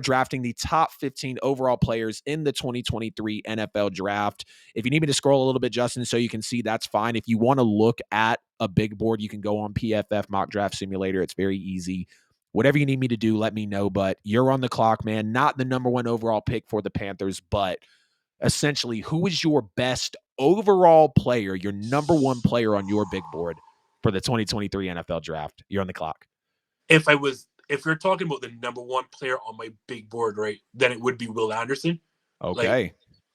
drafting the top 15 overall players in the 2023 NFL draft. If you need me to scroll a little bit, Justin, so you can see, that's fine. If you want to look at a big board, you can go on PFF Mock Draft Simulator. It's very easy. Whatever you need me to do, let me know. But you're on the clock, man. Not the number one overall pick for the Panthers, but essentially, who is your best overall player, your number one player on your big board for the 2023 NFL draft? You're on the clock. If you're talking about the number one player on my big board, right, then it would be Will Anderson. Like Okay.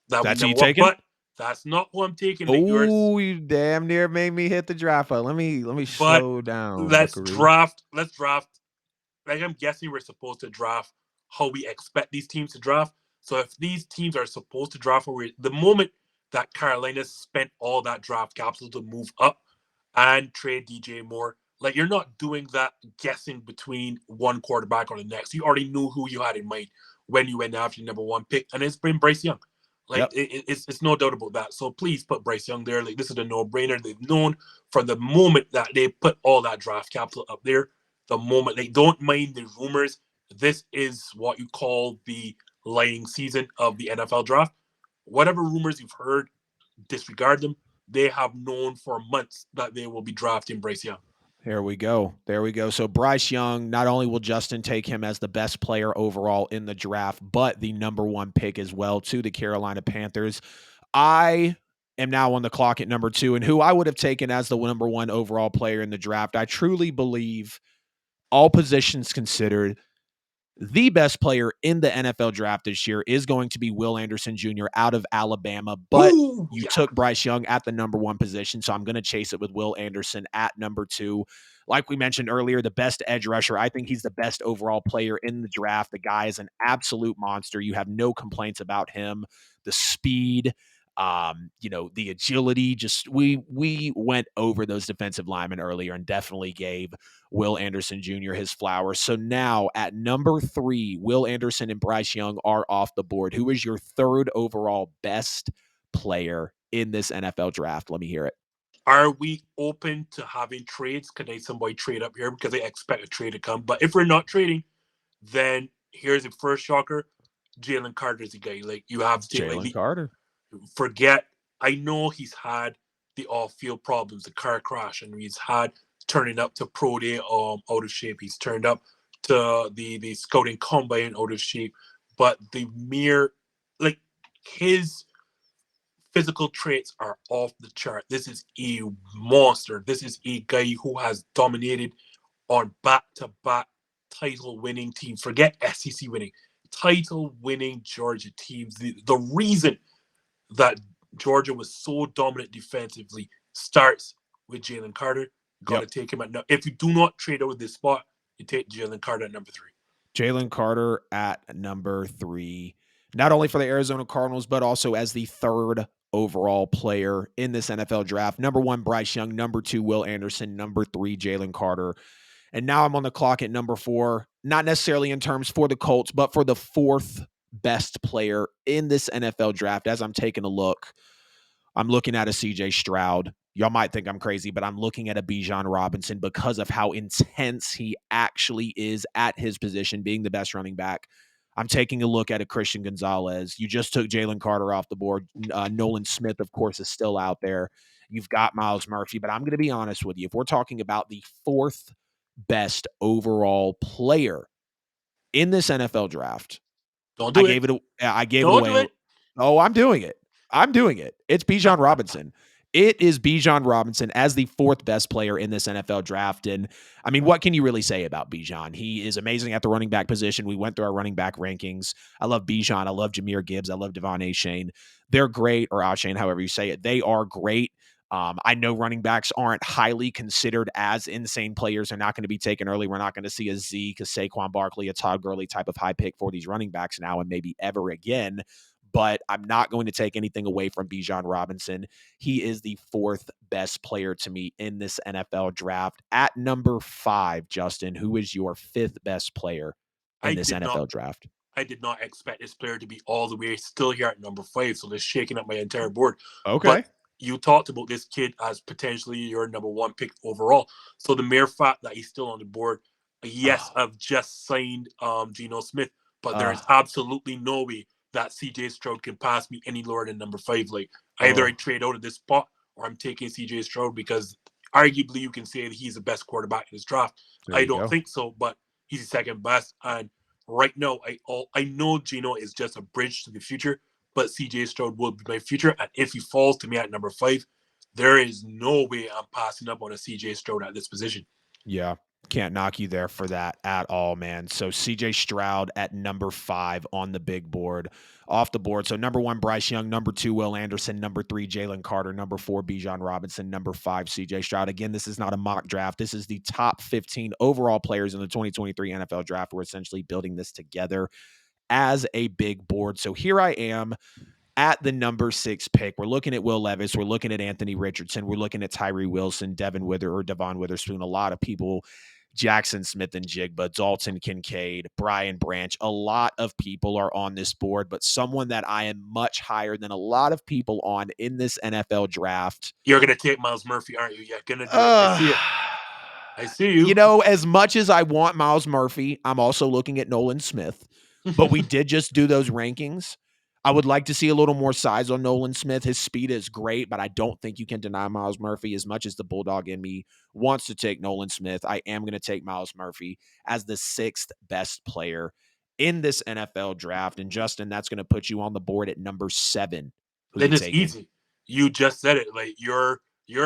that would be That's who you number one. taking? But that's not who I'm taking. Like yours. Oh, you damn near made me hit the draft button. Let me But slow down, let's Buckaroo. draft. Let's draft. Like I'm guessing we're supposed to draft how we expect these teams to draft. So if these teams are supposed to draft, the moment that Carolina spent all that draft capital to move up and trade DJ Moore, like you're not doing that guessing between one quarterback or the next. You already knew who you had in mind when you went after your number one pick, and it's been Bryce Young. Like Yep. it's no doubt about that. So please put Bryce Young there. Like this is a no-brainer. They've known from the moment that they put all that draft capital up there, the moment they don't mind the rumors. This is what you call the lying season of the NFL draft. Whatever rumors you've heard, disregard them. They have known for months that they will be drafting Bryce Young. There we go. There we go. So Bryce Young, not only will Justin take him as the best player overall in the draft, but the number one pick as well to the Carolina Panthers. I am now on the clock at number 2, and who I would have taken as the number one overall player in the draft. I truly believe, all positions considered, the best player in the NFL draft this year is going to be Will Anderson Jr. out of Alabama, but Ooh, you yeah. took Bryce Young at the number 1 position, so I'm going to chase it with Will Anderson at number 2. Like we mentioned earlier, the best edge rusher. I think he's the best overall player in the draft. The guy is an absolute monster. You have no complaints about him. The speed, the agility. Just we went over those defensive linemen earlier and definitely gave Will Anderson Jr. his flowers. So now at number 3, Will Anderson and Bryce Young are off the board. Who is your third overall best player in this NFL draft? Let me hear it. Are we open to having trades? Can they somebody trade up here because they expect a trade to come? But if we're not trading, then here's the first shocker: Jalen Carter's the guy. Like you have to take Jalen Carter. forget. I know he's had the off-field problems, the car crash, and he's had turning up to pro day out of shape. He's turned up to the scouting combine out of shape, but the mere like his physical traits are off the chart. This is a monster. This is a guy who has dominated on back-to-back title-winning teams. Forget SEC winning, title-winning Georgia teams. The reason that Georgia was so dominant defensively starts with Jalen Carter. Got to Yep. take him at. If you do not trade out of this spot, you take Jalen Carter at number 3. Jalen Carter at number 3, not only for the Arizona Cardinals, but also as the third overall player in this NFL draft. Number 1, Bryce Young. Number 2, Will Anderson. Number 3, Jalen Carter. And now I'm on the clock at number 4, not necessarily in terms for the Colts, but for the fourth best player in this NFL draft. As I'm taking a look, I'm looking at a CJ Stroud. Y'all might think I'm crazy, but I'm looking at a Bijan Robinson because of how intense he actually is at his position, being the best running back. I'm taking a look at a Christian Gonzalez. You just took Jalen Carter off the board. Nolan Smith, of course, is still out there. You've got Myles Murphy, but I'm going to be honest with you. If we're talking about the fourth best overall player in this NFL draft, Don't I do it. gave it. I gave it Don't do away. it. Oh, I'm doing it. I'm doing it. It's Bijan Robinson. It is Bijan Robinson as the fourth best player in this NFL draft. And I mean, what can you really say about Bijan? He is amazing at the running back position. We went through our running back rankings. I love Bijan. I love Jahmyr Gibbs. I love Devon Achane. They're great, or Achane, however you say it. They are great. I know running backs aren't highly considered as insane players. They're not going to be taken early. We're not going to see a Zeke, a Saquon Barkley, a Todd Gurley type of high pick for these running backs now and maybe ever again. But I'm not going to take anything away from Bijan Robinson. He is the fourth best player to me in this NFL draft. At number 5, Justin, who is your fifth best player in I this did not. NFL draft? I did not expect this player to be all the way still here at number 5. So this shaking up my entire board. But Okay. you talked about this kid as potentially your number 1 pick overall. So the mere fact that he's still on the board, yes, Oh, I've just signed Geno Smith, but there is absolutely no way that CJ Stroud can pass me any lower than number 5. Like either I trade out of this spot or I'm taking CJ Stroud because arguably you can say that he's the best quarterback in this draft. I don't think so, but he's the second best. And right now, I know Geno is just a bridge to the future, but CJ Stroud will be my future. And if he falls to me at number 5, there is no way I'm passing up on a CJ Stroud at this position. Yeah. Can't knock you there for that at all, man. So CJ Stroud at number 5 on the big board, off the board. So number 1, Bryce Young. Number 2, Will Anderson. Number 3, Jalen Carter. Number 4, Bijan Robinson. Number 5, CJ Stroud. Again, this is not a mock draft. This is the top 15 overall players in the 2023 NFL draft. We're essentially building this together as a big board. So here I am at the number 6 pick. We're looking at Will Levis. We're looking at Anthony Richardson. We're looking at Tyree Wilson, Devon Witherspoon. A lot of people, Jackson Smith-Njigba, Dalton Kincaid, Brian Branch. A lot of people are on this board, but someone that I am much higher than a lot of people on in this NFL draft. You're going to take Myles Murphy, aren't you? Yeah, going to do it. I see it. I see you. You know, as much as I want Myles Murphy, I'm also looking at Nolan Smith, but we did just do those rankings. I would like to see a little more size on Nolan Smith. His speed is great, but I don't think you can deny Myles Murphy. As much as the Bulldog in me wants to take Nolan Smith, I am going to take Myles Murphy as the 6th best player in this NFL draft. And Justin, that's going to put you on the board at number 7. Then it's easy. You just said it. Like your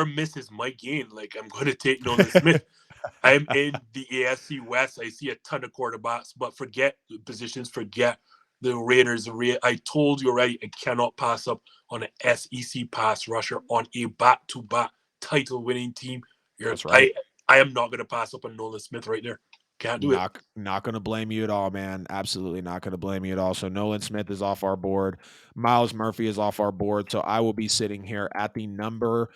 miss is my gain. Like I'm going to take Nolan Smith. I'm in the AFC West. I see a ton of quarterbacks, but forget the positions, forget the Raiders. I told you already, I cannot pass up on an SEC pass rusher on a back-to-back title-winning team. That's right. I am not going to pass up on Nolan Smith right there. Can't do it. Not going to blame you at all, man. Absolutely not going to blame you at all. So Nolan Smith is off our board. Myles Murphy is off our board. So I will be sitting here at the number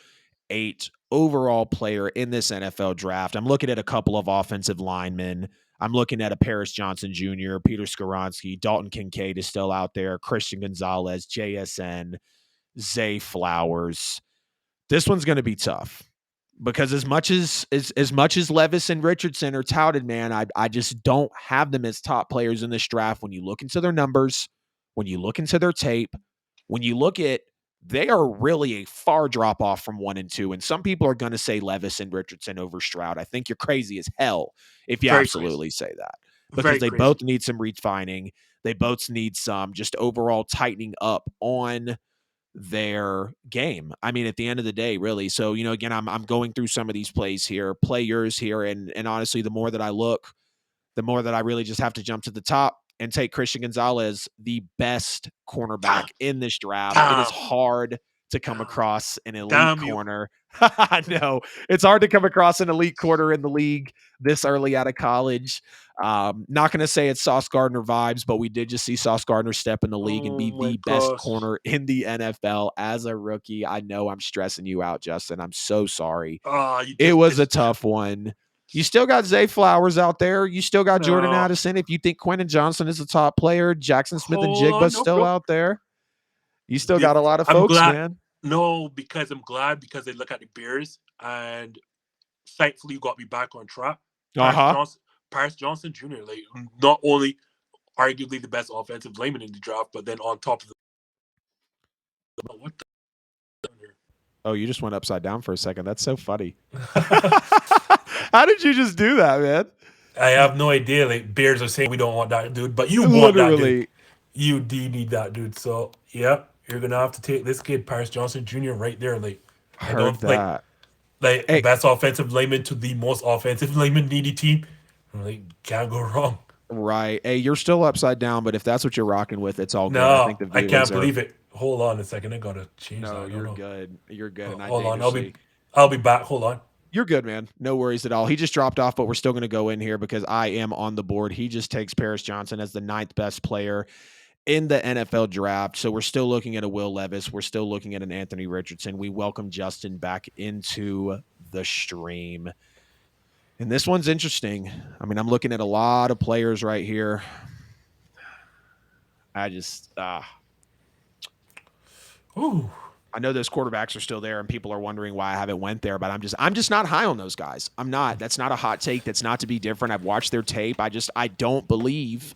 8 overall player in this NFL draft. I'm looking at a couple of offensive linemen. I'm looking at a Paris Johnson Jr., Peter Skoronski, Dalton Kincaid is still out there, Christian Gonzalez, JSN, Zay Flowers. This one's going to be tough because as much as Levis and Richardson are touted, man, I just don't have them as top players in this draft. When you look into their numbers, when you look into their tape, when you look at, they are really a far drop off from 1 and 2. And some people are going to say Levis and Richardson over Stroud. I think you're crazy as hell if you absolutely say that, because they both need some refining. They both need some just overall tightening up on their game. I mean, at the end of the day, really. So, you know, again, I'm going through some of these players here. And honestly, the more that I look, the more that I really just have to jump to the top and take Christian Gonzalez, the best cornerback in this draft. It is hard to come across an elite corner. No, it's hard to come across an elite corner in the league this early out of college. Not going to say it's Sauce Gardner vibes, but we did just see Sauce Gardner step in the league and be the best corner in the NFL as a rookie. I know I'm stressing you out, Justin. I'm so sorry. It was a tough one. You still got Zay Flowers out there. You still got Jordan Addison. If you think Quentin Johnson is a top player, Jackson Smith-Njigba still out there. You still got a lot of folks, man. No, because I'm glad because they look at the Bears and thankfully you got me back on track. Paris Johnson Jr., like not only arguably the best offensive lineman in the draft, but then on top of Oh, you just went upside down for a second. That's so funny. How did you just do that, man? I have no idea. Like Bears are saying we don't want that dude, but you want that dude. You do need that dude. So yeah, you're gonna have to take this kid, Paris Johnson Jr. right there. Like I don't that. Like hey. Best offensive lineman to the most offensive lineman needy team. Like can't go wrong. Right. Hey, you're still upside down, but if that's what you're rocking with, it's all good. No, I can't believe it. Hold on a second. I gotta change that. No, you're good. You're good. And hold on. I'll be back. Hold on. You're good, man. No worries at all. He just dropped off, but we're still going to go in here because I am on the board. He just takes Paris Johnson as the 9th best player in the NFL draft. So we're still looking at a Will Levis. We're still looking at an Anthony Richardson. We welcome Justin back into the stream. And this one's interesting. I mean, I'm looking at a lot of players right here. I just, Ooh. I know those quarterbacks are still there and people are wondering why I haven't went there, but I'm just not high on those guys. I'm not. That's not a hot take. That's not to be different. I've watched their tape. I don't believe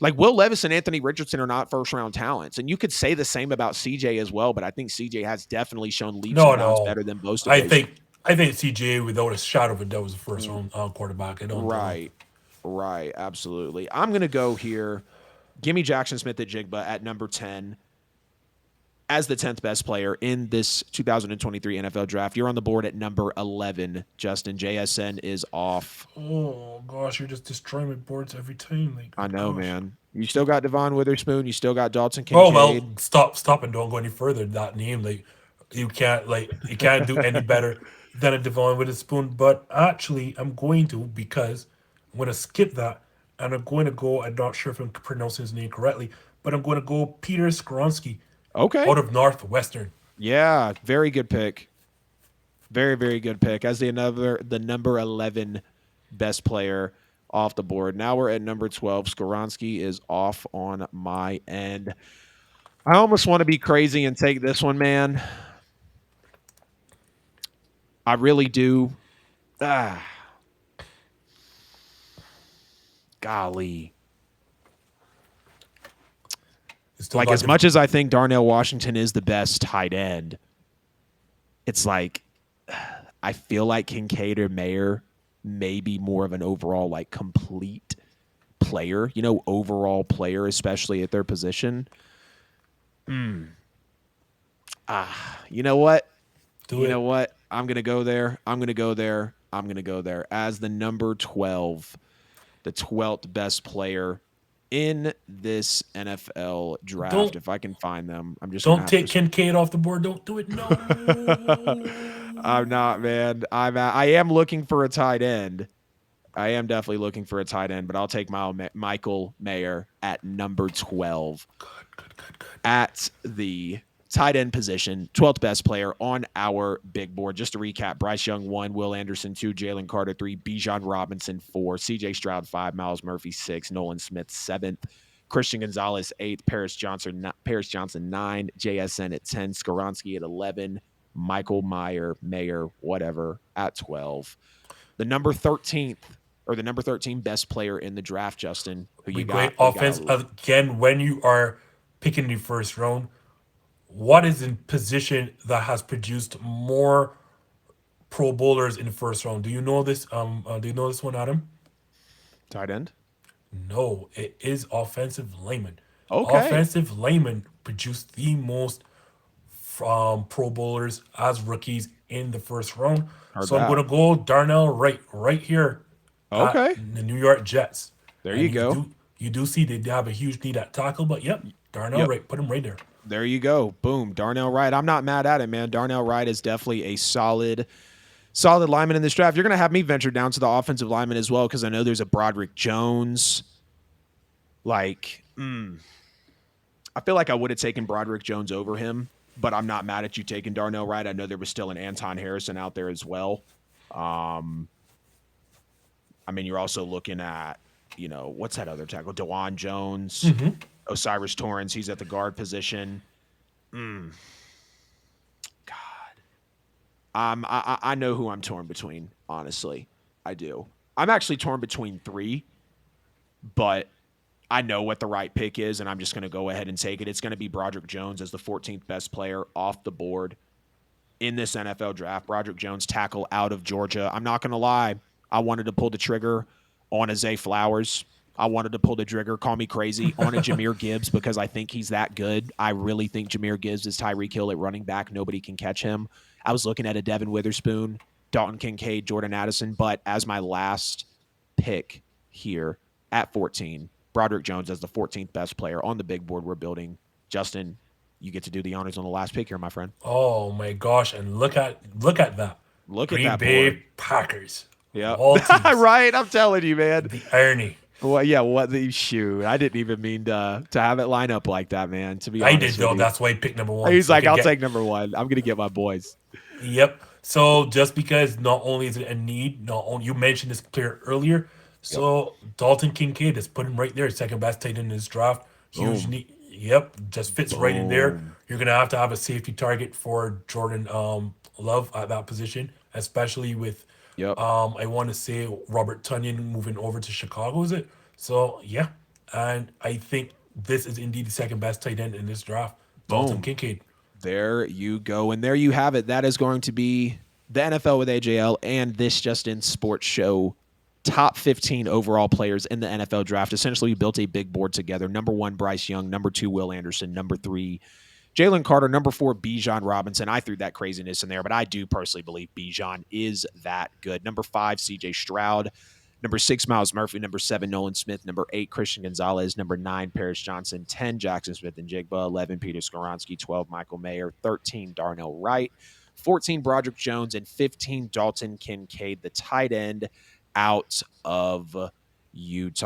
Like Will Levis and Anthony Richardson are not first round talents. And you could say the same about CJ as well, but I think CJ has definitely shown leaps No, and bounds no. better than most of I those. think I think CJ without a shadow of a doubt was a first Mm, round quarterback. I don't right. Right. Absolutely. I'm going to go here. Give me Jackson Smith at Jigba at number 10 as the 10th best player in this 2023 NFL draft. You're on the board at number 11, Justin. JSN is off. Oh gosh, you're just destroying my boards every time. Like, I good know, gosh. man. You still got Devon Witherspoon. You still got Dalton Oh well, Kincaid. stop, and don't go any further. That name, you can't do any better than a Devon with a spoon. But actually, I'm going to because I'm going to skip that, and I'm going to go. I'm not sure if I'm pronouncing his name correctly, but I'm going to go Peter Skronsky Okay. out of Northwestern. Yeah. Very good pick. Very, very good pick as the number 11 best player off the board. Now we're at number 12. Skoronski is off on my end. I almost want to be crazy and take this one, man. I really do. Ah, golly. You still Like got as much as I think Darnell Washington is the best tight end, it's like I feel like Kincaid or Mayer may be more of an overall like complete player, overall player, especially at their position. You know what? do You know it. what? I'm going to go there. I'm going to go there. I'm going to go there as the number 12, the 12th best player in this NFL draft. Don't If I can find them, I'm just going to don't have take to. Kincaid off the board. Don't do it. No. I'm not, man. I am looking for a tight end. I am definitely looking for a tight end, but I'll take Michael Mayer at number 12 Good. at the tight end position, 12th best player on our big board. Just to recap, Bryce Young 1, Will Anderson 2, Jalen Carter 3, Bijan Robinson 4, CJ Stroud 5, Miles Murphy 6, Nolan Smith 7th, Christian Gonzalez 8th, Paris Johnson 9, JSN at 10, Skoronski at 11, Michael Mayer, whatever, at 12. The number 13th or the number 13 best player in the draft, Justin, who We you great got? We got offense a again when you are picking the first round. What is in position that has produced more Pro Bowlers in the first round? Do you know this? Do you know this one, Adam? tight end. No, it is offensive lineman. Okay. Offensive lineman produced the most from Pro Bowlers as rookies in the first round. Heard So I'm going that. to go Darnell Wright right here at Okay. the New York Jets. There you And go. you do see they have a huge need at tackle, but yep, Darnell Yep. Wright, put him right there. There you go. Boom. Darnell Wright. I'm not mad at it, man. Darnell Wright is definitely a solid lineman in this draft. You're going to have me venture down to the offensive lineman as well because I know there's a Broderick Jones. I feel like I would have taken Broderick Jones over him, but I'm not mad at you taking Darnell Wright. I know there was still an Anton Harrison out there as well. Um, I mean, you're also looking at, what's that other tackle? DeJuan Jones, Osiris Torrance. He's at the guard position. God, I know who I'm torn between. Honestly, I do. I'm actually torn between three, but I know what the right pick is, and I'm just going to go ahead and take it. It's going to be Broderick Jones as the 14th best player off the board in this NFL draft. Broderick Jones, tackle out of Georgia. I'm not going to lie. I wanted to pull the trigger on a Zay Flowers. I wanted to pull the trigger, call me crazy, on a Jahmyr Gibbs because I think he's that good. I really think Jahmyr Gibbs is Tyreek Hill at running back. Nobody can catch him. I was looking at a Devin Witherspoon, Dalton Kincaid, Jordan Addison, but as my last pick here at 14, Broderick Jones as the 14th best player on the big board we're building. Justin, you get to do the honors on the last pick here, my friend. Oh my gosh! And look at that. Look at Green that Bay board. Packers of Yep. all teams. Right. I'm telling you, man. The irony. Well, yeah. What the shoot? I didn't even mean to have it line up like that, man. To be I did honest with though. you, That's why I picked number one. he's So I like, can I'll get take number one. I'm gonna get my boys. Yep. So just because not only is it a need, not only you mentioned this player earlier, Yep. so Dalton Kincaid is put him right there, second best tight end in this draft. Huge Boom. need. Yep, just fits right in there. Boom. You're gonna have a safety target for Jordan Love at that position, especially with Yep. I want to say Robert Tunyon moving over to Chicago. Is it? So yeah, And I think this is indeed the second best tight end in this draft, Dalton Boom. Kincaid. There you go. And there you have it. That is going to be the NFL with AJL and this Just In Sports Show top 15 overall players in the NFL draft. Essentially, we built a big board together. Number 1, Bryce Young. Number 2, Will Anderson. Number 3, Jalen Carter. Number 4, Bijan Robinson. I threw that craziness in there, but I do personally believe Bijan is that good. Number 5, CJ Stroud. Number 6, Miles Murphy. Number 7, Nolan Smith. Number 8, Christian Gonzalez. Number 9, Paris Johnson. 10, Jackson Smith and Jigba. 11, Peter Skoronski. 12, Michael Mayer. 13, Darnell Wright. 14, Broderick Jones. And 15, Dalton Kincaid, the tight end out of Utah.